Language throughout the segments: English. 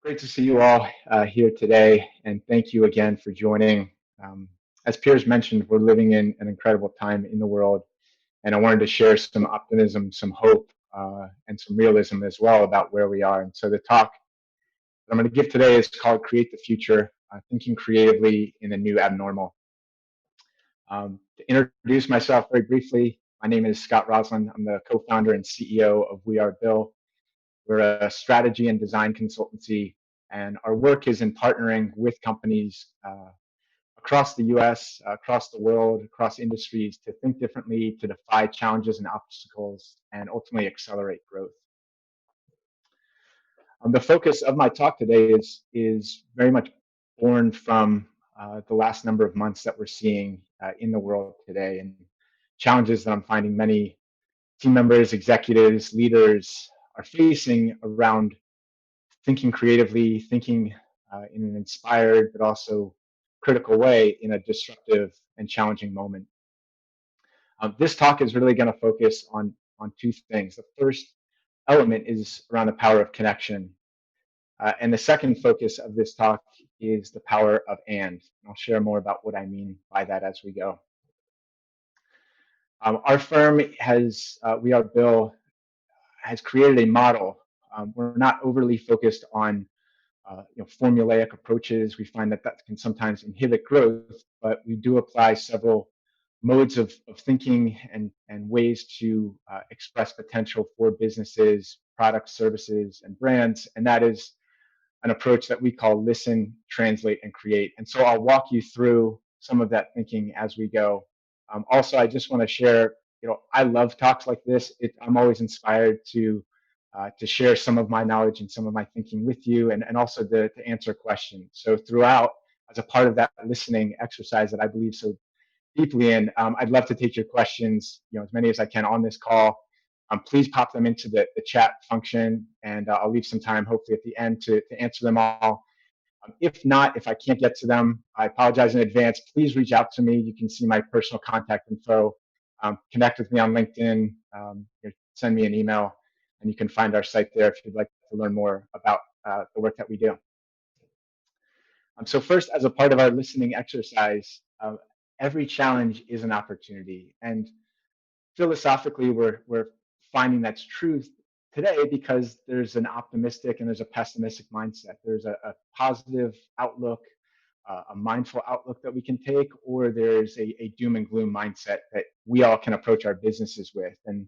Great to see you all here today, and thank you again for joining. Um, as Piers mentioned, we're living in an incredible time in the world, and I wanted to share some optimism, some hope, and some realism as well about where we are. And so the talk that I'm going to give today is called Create the Future, Thinking Creatively in a New Abnormal. To introduce myself very briefly, my name is Scott Roslyn. I'm the co-founder and CEO of We Are Bill. We're a strategy and design consultancy, and our work is in partnering with companies across the US, across the world, across industries to think differently, to defy challenges and obstacles, and ultimately accelerate growth. The focus of my talk today is very much born from the last number of months that we're seeing in the world today, and challenges that I'm finding many team members, executives, leaders are facing around thinking creatively, thinking in an inspired but also critical way in a disruptive and challenging moment. This talk is really going to focus on two things. The first element is around the power of connection. And the second focus of this talk is the power of and. I'll share more about what I mean by that as we go. Our firm We Are Bill, has created a model. We're not overly focused on formulaic approaches. We find that can sometimes inhibit growth, but we do apply several modes of thinking and ways to express potential for businesses, products, services, and brands. And that is an approach that we call listen, translate, and create. And so I'll walk you through some of that thinking as we go. Also, I just want to share, I love talks like this. I'm always inspired to share some of my knowledge and some of my thinking with you, and also to answer questions. So throughout, as a part of that listening exercise that I believe so deeply in, I'd love to take your questions, as many as I can on this call. Please pop them into the chat function, and I'll leave some time, hopefully at the end, to answer them all. If not, if I can't get to them, I apologize in advance. Please reach out to me. You can see my personal contact info. Connect with me on LinkedIn. Send me an email, and you can find our site there if you'd like to learn more about the work that we do. So first, as a part of our listening exercise, every challenge is an opportunity. And philosophically, we're finding that's true today because there's an optimistic and there's a pessimistic mindset. There's a positive outlook, a mindful outlook that we can take, or there's a doom and gloom mindset that we all can approach our businesses with. And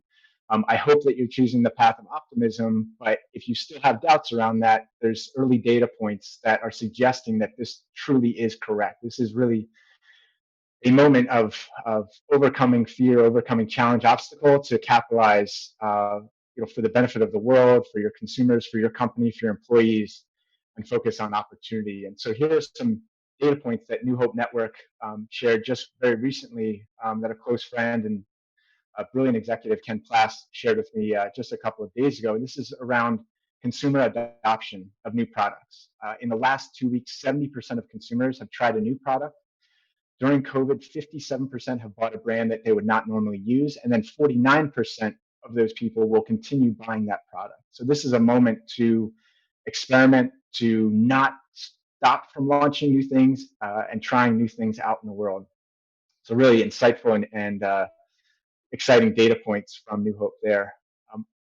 I hope that you're choosing the path of optimism, but if you still have doubts around that, there's early data points that are suggesting that this truly is correct. This is really a moment of overcoming fear, overcoming challenge, obstacle to capitalize, for the benefit of the world, for your consumers, for your company, for your employees, and focus on opportunity. And so here are some data points that New Hope Network shared just very recently, that a close friend and a brilliant executive, Ken Plass, shared with me just a couple of days ago. And this is around consumer adoption of new products. In the last 2 weeks, 70% of consumers have tried a new product. During COVID, 57% have bought a brand that they would not normally use, and then 49% of those people will continue buying that product. So this is a moment to experiment, to not stop from launching new things and trying new things out in the world. So really insightful and exciting data points from New Hope there.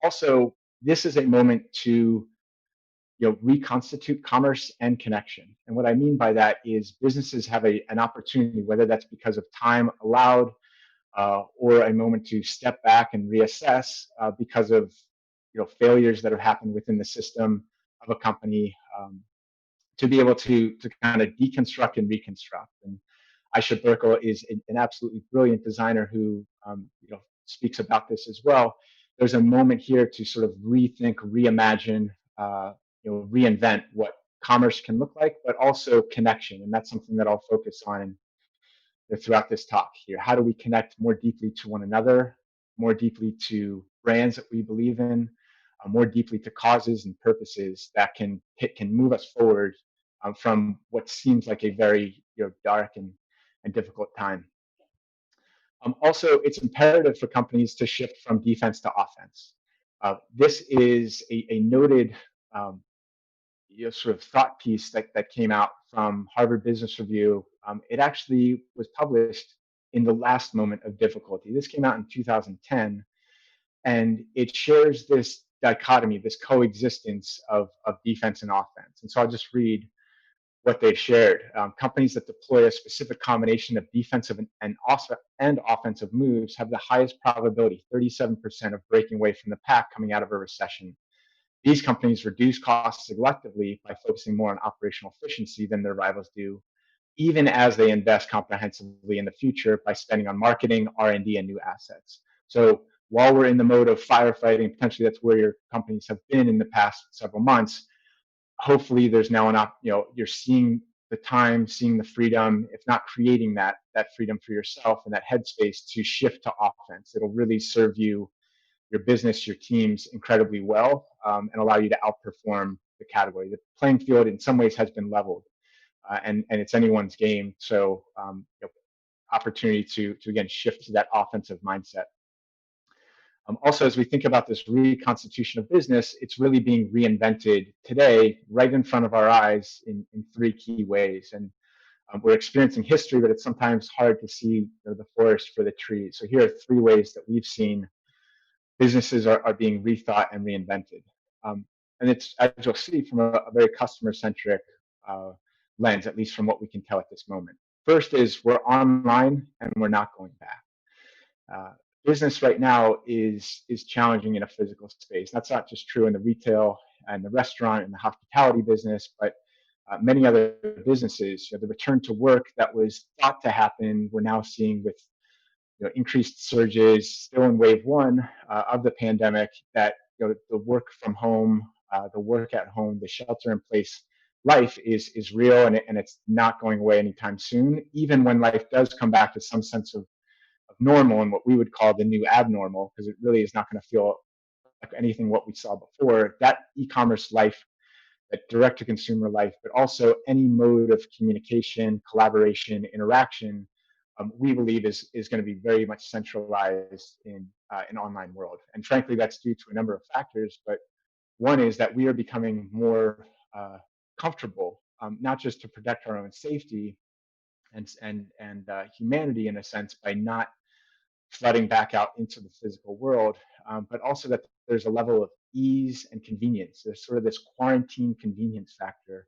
Also, this is a moment to reconstitute commerce and connection. And what I mean by that is businesses have an opportunity, whether that's because of time allowed or a moment to step back and reassess because of failures that have happened within the system of a company, to be able to kind of deconstruct and reconstruct. And Aisha Burkle is an absolutely brilliant designer who speaks about this as well. There's a moment here to sort of rethink, reimagine, reinvent what commerce can look like, but also connection. And that's something that I'll focus on throughout this talk here. How do we connect more deeply to one another, more deeply to brands that we believe in, more deeply to causes and purposes that can move us forward from what seems like a very dark and difficult time. Also, it's imperative for companies to shift from defense to offense. This is a noted sort of thought piece that came out from Harvard Business Review. It actually was published in the last moment of difficulty. This came out in 2010, and it shares this dichotomy, this coexistence of defense and offense. And so I'll just read what they've shared. Companies that deploy a specific combination of defensive and offensive moves have the highest probability, 37%, of breaking away from the pack coming out of a recession. These companies reduce costs selectively by focusing more on operational efficiency than their rivals do, even as they invest comprehensively in the future by spending on marketing, R&D, and new assets. So while we're in the mode of firefighting, potentially that's where your companies have been in the past several months, hopefully there's now you're seeing the time, seeing the freedom, if not creating that freedom for yourself and that headspace to shift to offense. It'll really serve you, your business, your teams incredibly well, and allow you to outperform the category. The playing field in some ways has been leveled, and it's anyone's game. So opportunity to again shift to that offensive mindset. Also, as we think about this reconstitution of business, it's really being reinvented today, right in front of our eyes, in three key ways. And we're experiencing history, but it's sometimes hard to see the forest for the trees. So here are three ways that we've seen businesses are being rethought and reinvented. And it's, as you'll see, from a very customer-centric lens, at least from what we can tell at this moment. First is we're online and we're not going back. Business right now is challenging in a physical space. That's not just true in the retail and the restaurant and the hospitality business, but many other businesses. The return to work that was thought to happen, we're now seeing with increased surges, still in wave one of the pandemic, that the work from home, the work at home, the shelter in place life is real, and it's not going away anytime soon. Even when life does come back to some sense of normal and what we would call the new abnormal, because it really is not going to feel like anything what we saw before, that e-commerce life, that direct-to-consumer life, but also any mode of communication, collaboration, interaction, we believe is going to be very much centralized in an online world. And frankly, that's due to a number of factors, but one is that we are becoming more comfortable, not just to protect our own safety and humanity in a sense by not flooding back out into the physical world, but also that there's a level of ease and convenience. There's sort of this quarantine convenience factor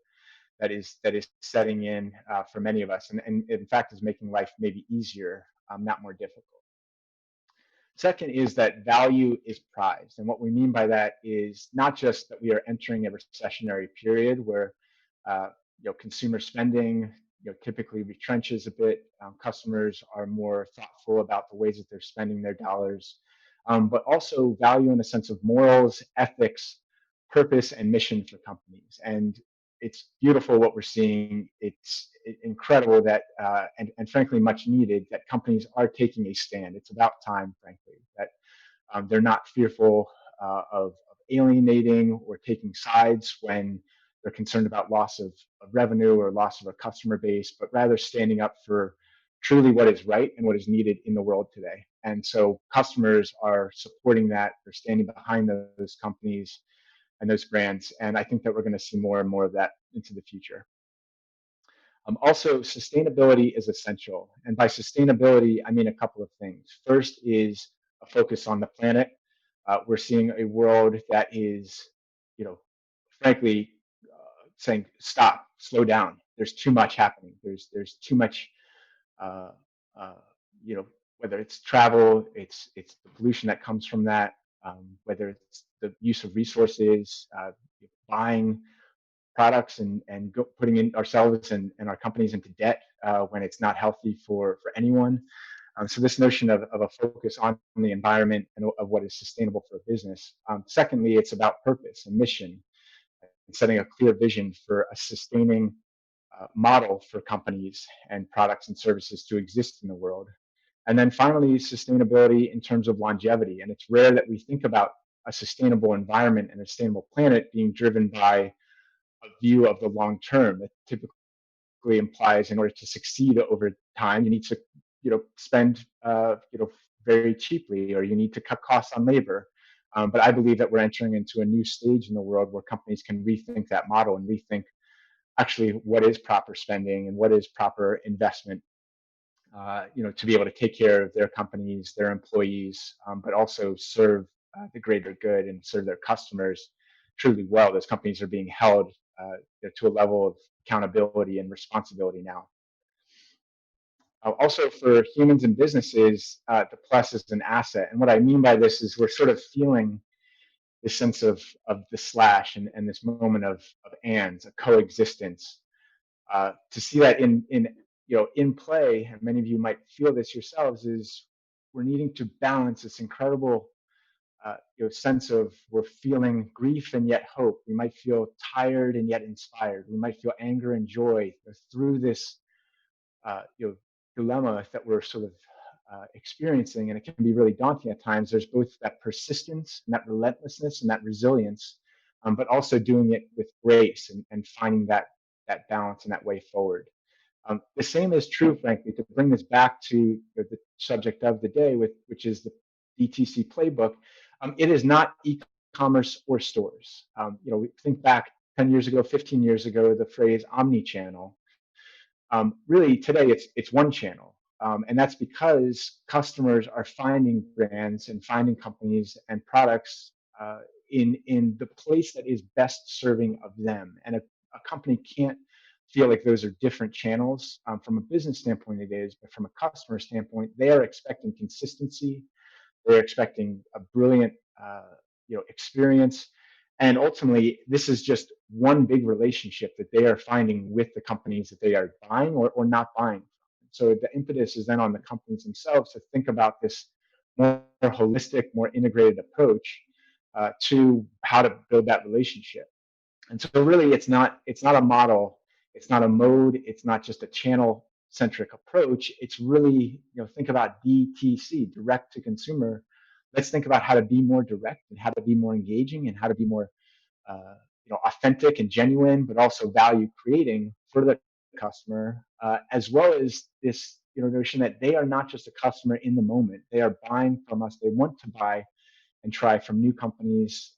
that is setting in for many of us, and in fact is making life maybe easier, not more difficult. Second is that value is prized, and what we mean by that is not just that we are entering a recessionary period where consumer spending typically retrenches a bit. Customers are more thoughtful about the ways that they're spending their dollars, but also value in the sense of morals, ethics, purpose, and mission for companies. And it's beautiful what we're seeing. It's incredible that, and frankly, much needed, that companies are taking a stand. It's about time, frankly, that they're not fearful of alienating or taking sides when they're concerned about loss of revenue or loss of a customer base, but rather standing up for truly what is right and what is needed in the world today. And so customers are supporting that. They're standing behind those companies and those brands. And I think that we're going to see more and more of that into the future. Also, sustainability is essential. And by sustainability, I mean a couple of things. First is a focus on the planet. We're seeing a world that is, frankly, saying, stop, slow down. There's too much happening. There's too much, whether it's travel, it's the pollution that comes from that, whether it's the use of resources, buying products and putting in ourselves and our companies into debt when it's not healthy for anyone. So this notion of a focus on the environment and of what is sustainable for a business. Secondly, it's about purpose and mission, and setting a clear vision for a sustaining model for companies and products and services to exist in the world. And then finally, sustainability in terms of longevity. And it's rare that we think about a sustainable environment and a sustainable planet being driven by a view of the long term. That typically implies in order to succeed over time, you need to spend very cheaply, or you need to cut costs on labor. But I believe that we're entering into a new stage in the world where companies can rethink that model and rethink actually what is proper spending and what is proper investment, to be able to take care of their companies, their employees, but also serve the greater good and serve their customers truly well. Those companies are being held to a level of accountability and responsibility now. Also, for humans and businesses, the plus is an asset. And what I mean by this is we're sort of feeling this sense of the slash and this moment of ands, a coexistence. To see that in play, and many of you might feel this yourselves, is we're needing to balance this incredible sense of we're feeling grief and yet hope. We might feel tired and yet inspired. We might feel anger and joy through this dilemma that we're sort of experiencing, and it can be really daunting at times. There's both that persistence and that relentlessness and that resilience, but also doing it with grace and finding that balance and that way forward. The same is true, frankly, to bring this back to the subject of the day, which is the DTC playbook. It is not e-commerce or stores. We think back 10 years ago, 15 years ago, the phrase omni-channel. Really, today it's one channel. And that's because customers are finding brands and finding companies and products in the place that is best serving of them. And a company can't feel like those are different channels. From a business standpoint, it is, but from a customer standpoint, they are expecting consistency. They're expecting a brilliant, experience. And ultimately, this is just one big relationship that they are finding with the companies that they are buying or not buying. So the impetus is then on the companies themselves to think about this more holistic, more integrated approach to how to build that relationship. And so really, it's not a model, it's not a mode, it's not just a channel centric approach. It's really, think about DTC, direct to consumer. Let's think about how to be more direct and how to be more engaging and how to be more authentic and genuine, but also value creating for the customer, as well as this notion that they are not just a customer in the moment. They are buying from us. They want to buy and try from new companies.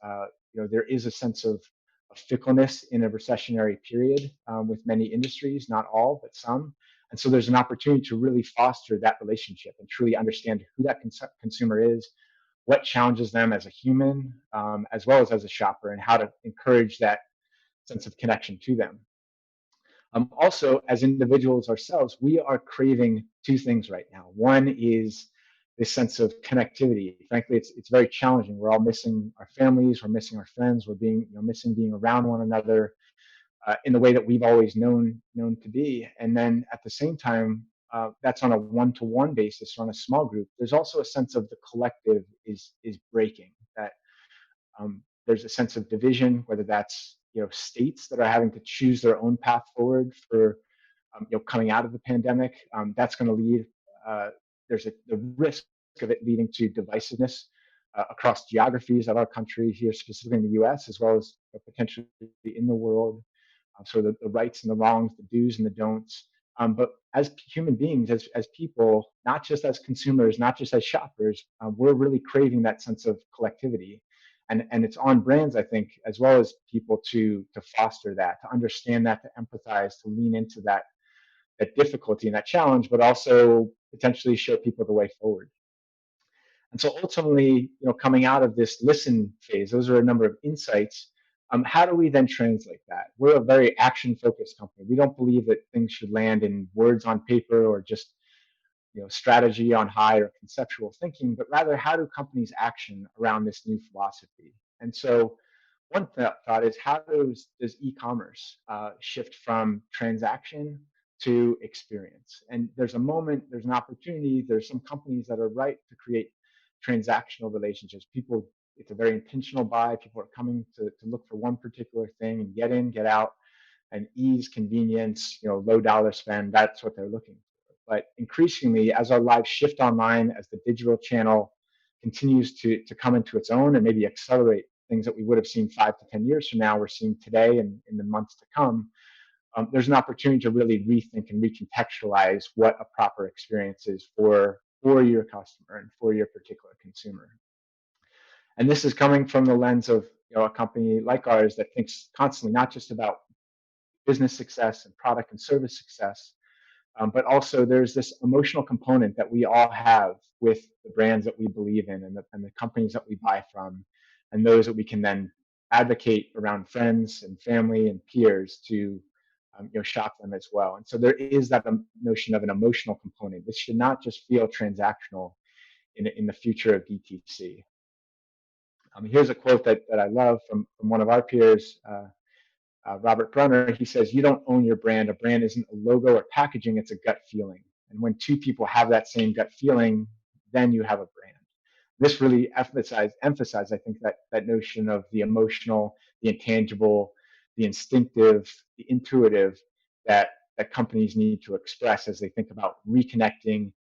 There is a sense of fickleness in a recessionary period with many industries, not all, but some. And so there's an opportunity to really foster that relationship and truly understand who that consumer is, what challenges them as a human, as well as a shopper, and how to encourage that sense of connection to them. Also, as individuals ourselves, we are craving two things right now. One is this sense of connectivity. Frankly, it's very challenging. We're all missing our families, we're missing our friends, we're missing being around one another in the way that we've always known to be. And then at the same time, that's on a one-to-one basis or on a small group. There's also a sense of the collective is breaking. That there's a sense of division, whether that's states that are having to choose their own path forward for coming out of the pandemic. That's going to lead. There's the risk of it leading to divisiveness across geographies of our country here, specifically in the U.S., as well as potentially in the world. So the rights and the wrongs, the do's and the don'ts. But as human beings, as people, not just as consumers, not just as shoppers, we're really craving that sense of collectivity. And it's on brands, I think, as well as people to foster that, to understand that, to empathize, to lean into that difficulty and that challenge, but also potentially show people the way forward. And so ultimately, coming out of this listen phase, those are a number of insights. How do we then translate that? We're a very action-focused company. We don't believe that things should land in words on paper or just strategy on high or conceptual thinking, but rather how do companies action around this new philosophy? And so one thought is, how does e-commerce shift from transaction to experience? And there's an opportunity, there's some companies that are right to create transactional relationships. It's a very intentional buy. People are coming to look for one particular thing and get in, get out, and ease, convenience, low dollar spend. That's what they're looking for. But increasingly, as our lives shift online, as the digital channel continues to come into its own and maybe accelerate things that we would have seen 5 to 10 years from now, we're seeing today and in the months to come, there's an opportunity to really rethink and recontextualize what a proper experience is for your customer and for your particular consumer. And this is coming from the lens of a company like ours that thinks constantly not just about business success and product and service success, but also there's this emotional component that we all have with the brands that we believe in and the companies that we buy from, and those that we can then advocate around friends and family and peers to shop them as well. And so there is that notion of an emotional component. This should not just feel transactional in the future of DTC. Here's a quote that I love from one of our peers, Robert Brunner. He says, "You don't own your brand. A brand isn't a logo or packaging, it's a gut feeling. And when two people have that same gut feeling, then you have a brand." This really emphasized, I think, that notion of the emotional, the intangible, the instinctive, the intuitive that companies need to express as they think about reconnecting,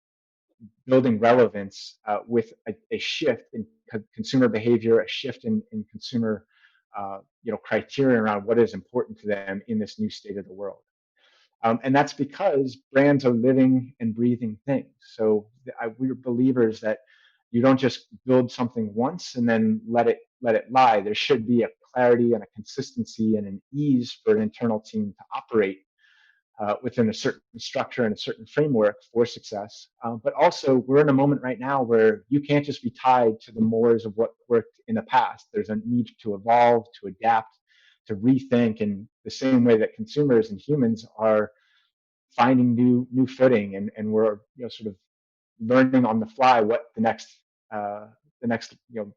building relevance with a shift in consumer behavior, a shift in consumer criteria around what is important to them in this new state of the world. And that's because brands are living and breathing things. So we're believers that you don't just build something once and then let it lie. There should be a clarity and a consistency and an ease for an internal team to operate within a certain structure and a certain framework for success. But also, we're in a moment right now where you can't just be tied to the mores of what worked in the past. There's a need to evolve, to adapt, to rethink in the same way that consumers and humans are finding new footing, and we're sort of learning on the fly what the next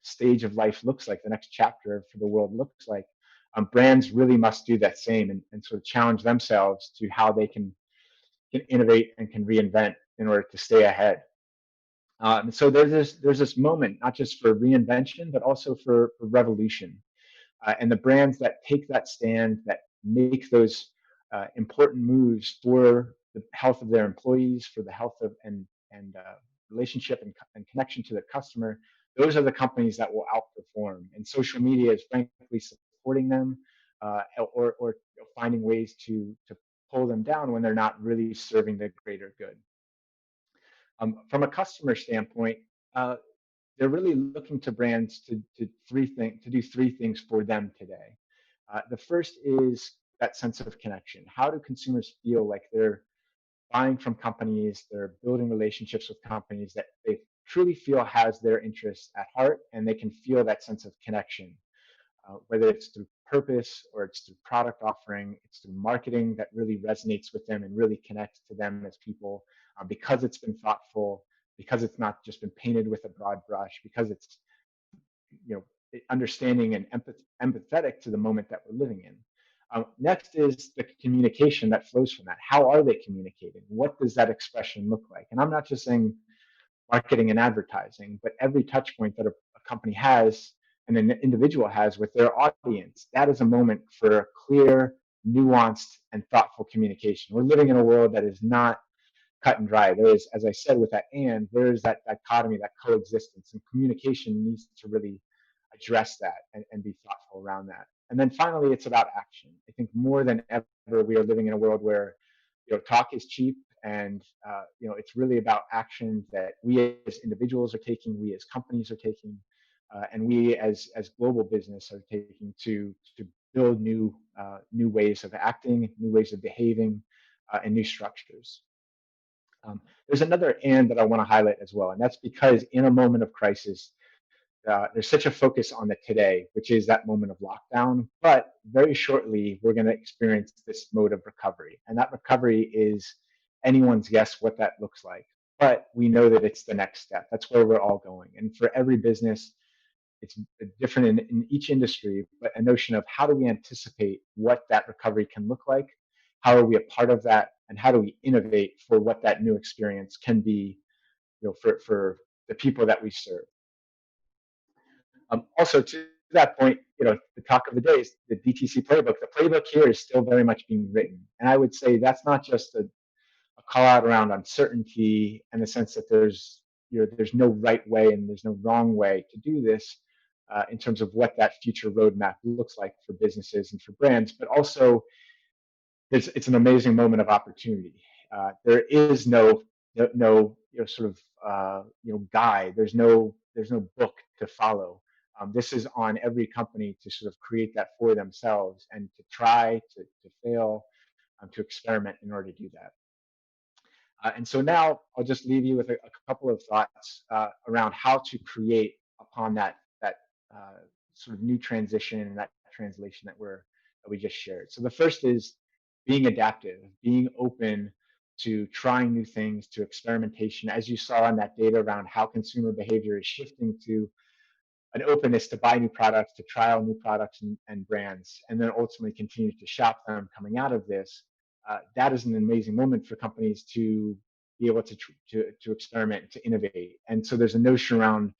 stage of life looks like, the next chapter for the world looks like. Brands really must do that same and sort of challenge themselves to how they can innovate and can reinvent in order to stay ahead. And so there's this moment not just for reinvention but also for revolution. And the brands that take that stand, that make those important moves for the health of their employees, for the health of and relationship and connection to their customer, those are the companies that will outperform. And social media is frankly supporting them, or finding ways to pull them down when they're not really serving the greater good. From a customer standpoint, they're really looking to brands to do three things for them today. The first is that sense of connection. How do consumers feel like they're buying from companies, they're building relationships with companies that they truly feel has their interests at heart, and they can feel that sense of connection, whether it's through purpose or it's through product offering, it's through marketing that really resonates with them and really connects to them as people, because it's been thoughtful, because it's not just been painted with a broad brush, because it's you know understanding and empathetic to the moment that we're living in. Next is the communication that flows from that. How are they communicating? What does that expression look like? And I'm not just saying marketing and advertising, but every touch point that a company has and an individual has with their audience, that is a moment for a clear, nuanced, and thoughtful communication. We're living in a world that is not cut and dry. There is, as I said, with that there is that dichotomy, that coexistence, and communication needs to really address that and be thoughtful around that. And then finally, it's about action. I think more than ever, we are living in a world where talk is cheap, and it's really about action that we as individuals are taking, we as companies are taking, and we as global business are taking to build new ways of acting, new ways of behaving, and new structures. There's another and that I want to highlight as well, and that's because in a moment of crisis, there's such a focus on the today, which is that moment of lockdown. But very shortly, we're going to experience this mode of recovery. And that recovery is anyone's guess what that looks like. But we know that it's the next step. That's where we're all going. And for every business, it's different in each industry, but a notion of how do we anticipate what that recovery can look like? How are we a part of that? And how do we innovate for what that new experience can be, for the people that we serve? Also, to that point, the talk of the day is the DTC playbook. The playbook here is still very much being written, and I would say that's not just a call out around uncertainty and the sense that there's no right way and there's no wrong way to do this, in terms of what that future roadmap looks like for businesses and for brands, but also it's an amazing moment of opportunity. There is no sort of guide. There's no book to follow. This is on every company to sort of create that for themselves and to try, to fail, to experiment in order to do that. And so now I'll just leave you with a couple of thoughts around how to create upon that sort of new transition and that translation that we just shared. So the first is being adaptive, being open to trying new things, to experimentation, as you saw in that data around how consumer behavior is shifting to an openness to buy new products, to trial new products and brands, and then ultimately continue to shop them coming out of this. That is an amazing moment for companies to be able to experiment, to innovate. And so there's a notion around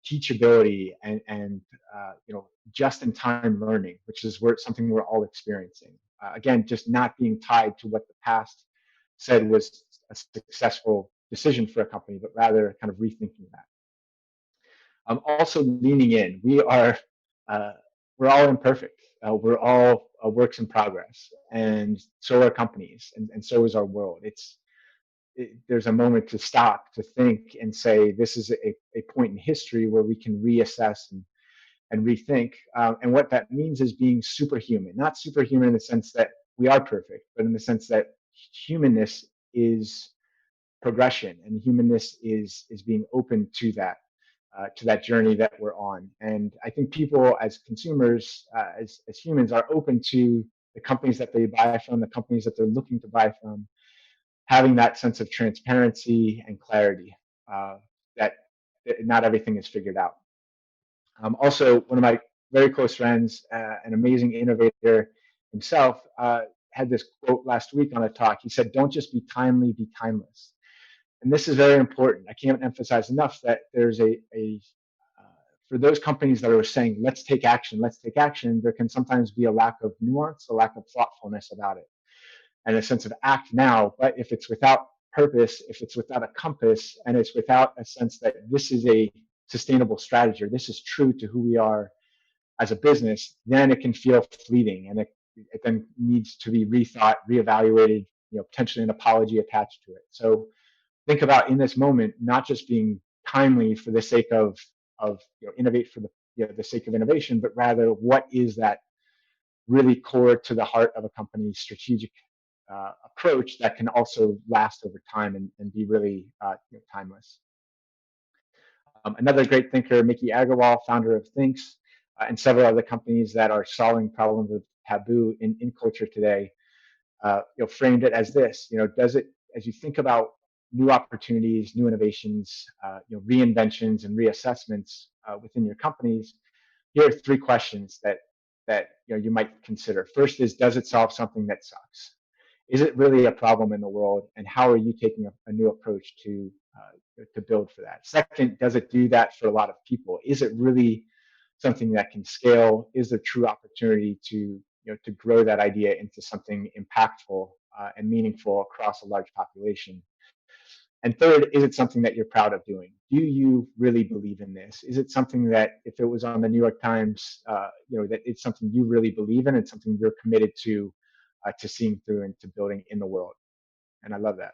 teachability and just-in-time learning, which is something we're all experiencing. Again, just not being tied to what the past said was a successful decision for a company, but rather kind of rethinking that. Also leaning in. We're all imperfect. We're all works in progress, and so are companies, and so is our world. There's a moment to stop, to think, and say this is a point in history where we can reassess and rethink. And what that means is being superhuman, not superhuman in the sense that we are perfect, but in the sense that humanness is progression, and humanness is being open to that journey that we're on. And I think people as consumers, as humans, are open to the companies that they buy from, the companies that they're looking to buy from, having that sense of transparency and clarity, that not everything is figured out. Also, one of my very close friends, an amazing innovator himself, had this quote last week on a talk. He said, "Don't just be timely, be timeless." And this is very important. I can't emphasize enough that there's for those companies that are saying, let's take action, there can sometimes be a lack of nuance, a lack of thoughtfulness about it, and a sense of act now. But if it's without purpose, if it's without a compass, and it's without a sense that this is a sustainable strategy, or this is true to who we are as a business, then it can feel fleeting, and it then needs to be rethought, reevaluated, potentially an apology attached to it. So think about in this moment, not just being timely for the sake of innovate for the sake of innovation, but rather what is that really core to the heart of a company's strategic approach that can also last over time and be really timeless. Another great thinker, Mickey Agarwal, founder of Thinks, and several other companies that are solving problems of taboo in culture today, framed it as this: does it, as you think about new opportunities, new innovations, reinventions and reassessments within your companies, here are three questions that you might consider. First is, does it solve something that sucks? Is it really a problem in the world, and how are you taking a new approach to build for that? Second, does it do that for a lot of people? Is it really something that can scale? Is there true opportunity to grow that idea into something impactful and meaningful across a large population? And third, is it something that you're proud of doing? Do you really believe in this? Is it something that, if it was on the New York Times, that it's something you really believe in and something you're committed to seeing through and to building in the world? And I love that.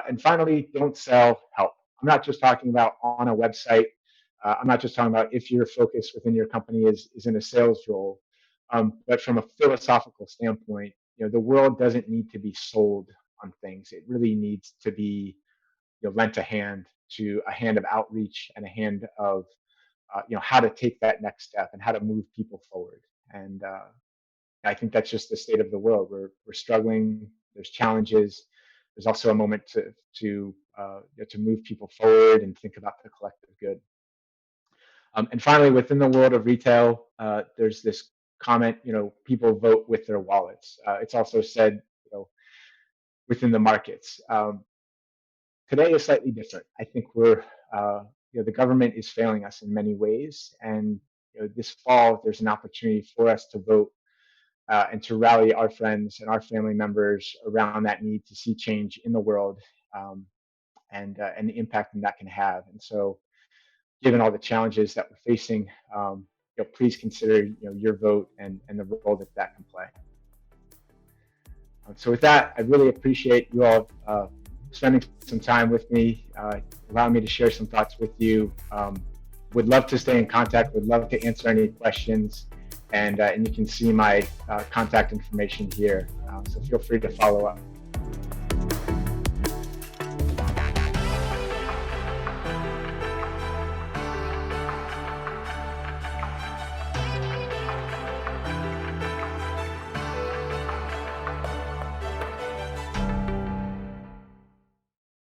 And finally, don't sell, help. I'm not just talking about on a website. I'm not just talking about if your focus within your company is in a sales role, but from a philosophical standpoint, the world doesn't need to be sold on things. It really needs to be lent a hand of outreach and a hand of how to take that next step and how to move people forward. And I think that's just the state of the world. We're struggling. There's challenges. There's also a moment to move people forward and think about the collective good. And finally, within the world of retail, there's this comment: people vote with their wallets. It's also said, within the markets. Today is slightly different. I think the government is failing us in many ways, and this fall there's an opportunity for us to vote and to rally our friends and our family members around that need to see change in the world, and the impact that can have. And so, given all the challenges that we're facing, please consider your vote and the role that can play. So with that, I really appreciate you all spending some time with me, allowing me to share some thoughts with you. would love to stay in contact, would love to answer any questions, and you can see my contact information here. So feel free to follow up.